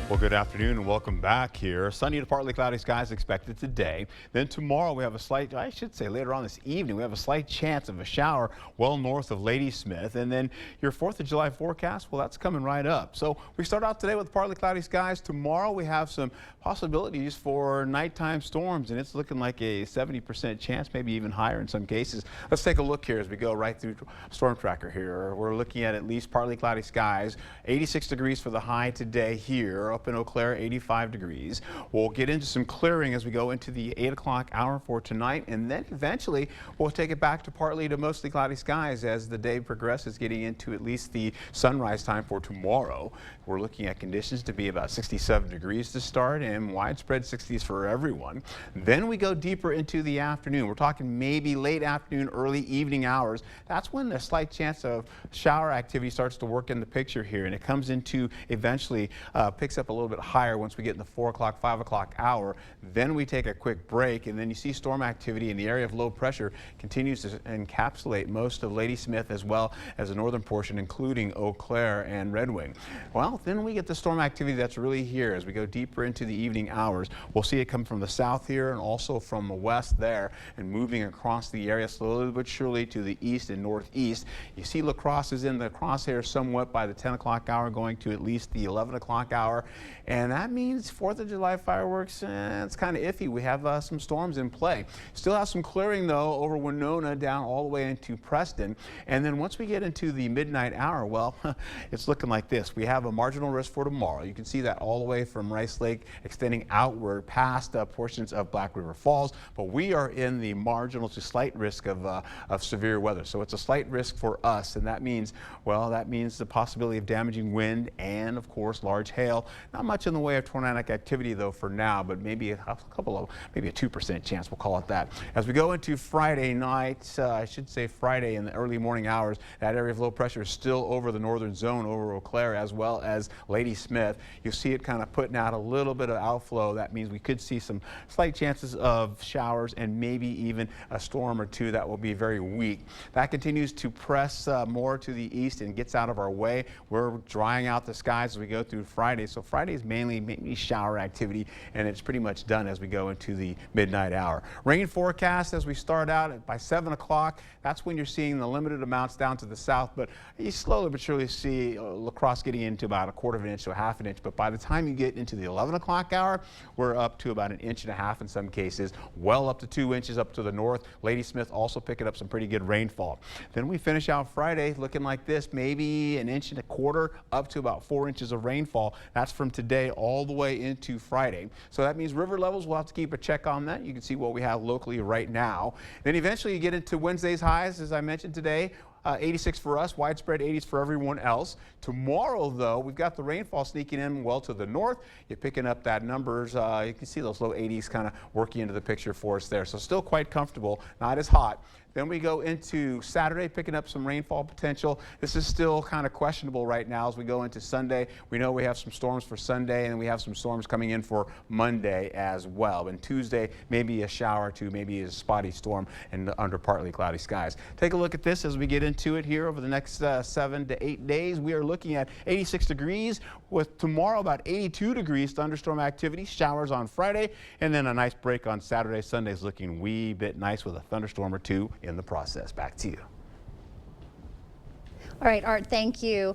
Well, good afternoon and welcome back here. Sunny to partly cloudy skies expected today. Then tomorrow we have a slight, I should say later on this evening, we have a slight chance of a shower well north of Ladysmith. And then your 4th of July forecast, well, that's coming right up. So we start out today with partly cloudy skies. Tomorrow we have some possibilities for nighttime storms, and it's looking like a 70% chance, maybe even higher in some cases. Let's take a look here as we go right through Storm Tracker here. We're looking at least partly cloudy skies, 86 degrees for the high today here. Up in Eau Claire, 85 degrees. We'll get into some clearing as we go into the 8 o'clock hour for tonight, and then eventually we'll take it back to partly to mostly cloudy skies as the day progresses, getting into at least the sunrise time for tomorrow. We're looking at conditions to be about 67 degrees to start and widespread 60s for everyone. Then we go deeper into the afternoon. We're talking maybe late afternoon, early evening hours. That's when the slight chance of shower activity starts to work in the picture here, and it comes into eventually picks up a little bit higher once we get in the 4 o'clock, 5 o'clock hour. Then we take a quick break, and then you see storm activity in the area of low pressure continues to encapsulate most of Ladysmith as well as the northern portion, including Eau Claire and Red Wing. Well, then we get the storm activity that's really here as we go deeper into the evening hours. We'll see it come from the south here and also from the west there and moving across the area slowly but surely to the east and northeast. You see La Crosse is in the crosshairs somewhat by the 10 o'clock hour, going to at least the 11 o'clock hour. And that means 4th of July fireworks, it's kind of iffy. We have some storms in play. Still have some clearing, though, over Winona down all the way into Preston. And then once we get into the midnight hour, well, it's looking like this. We have a marginal risk for tomorrow. You can see that all the way from Rice Lake extending outward past portions of Black River Falls. But we are in the marginal to slight risk of severe weather. So it's a slight risk for us. And that means, well, that means the possibility of damaging wind and, of course, large hail. Not much in the way of tornadic activity, though, for now, but maybe a 2% chance, we'll call it that. As we go into Friday night, I should say Friday in the early morning hours, that area of low pressure is still over the northern zone, over Eau Claire, as well as Ladysmith. You'll see it kind of putting out a little bit of outflow. That means we could see some slight chances of showers and maybe even a storm or two that will be very weak. That continues to press more to the east and gets out of our way. We're drying out the skies as we go through Friday. So Friday is mainly shower activity, and it's pretty much done as we go into the midnight hour. Rain forecast as we start out by 7 o'clock. That's when you're seeing the limited amounts down to the south, but you slowly but surely see La Crosse getting into about 1/4 inch to 1/2 inch. But by the time you get into the 11 o'clock hour, we're up to about 1.5 inches in some cases, well up to 2 inches up to the north. Ladysmith also picking up some pretty good rainfall. Then we finish out Friday looking like this, maybe 1.25 inches up to about 4 inches of rainfall. That's from today all the way into Friday. So that means river levels, we'll have to keep a check on that. You can see what we have locally right now. Then eventually you get into Wednesday's highs, as I mentioned today. 86 for us, widespread 80s for everyone else. Tomorrow, though, we've got the rainfall sneaking in well to the north. You're picking up that numbers. You can see those low 80s kind of working into the picture for us there. So still quite comfortable, not as hot. Then we go into Saturday, picking up some rainfall potential. This is still kind of questionable right now as we go into Sunday. We know we have some storms for Sunday, and we have some storms coming in for Monday as well. And Tuesday, maybe a shower or two, maybe a spotty storm and under partly cloudy skies. Take a look at this as we get into it here over the next 7 to 8 days. We are looking at 86 degrees with tomorrow about 82 degrees thunderstorm activity, showers on Friday, and then a nice break on Saturday. Sunday's looking wee bit nice with a thunderstorm or two in the process. Back to you. All right, Art, thank you.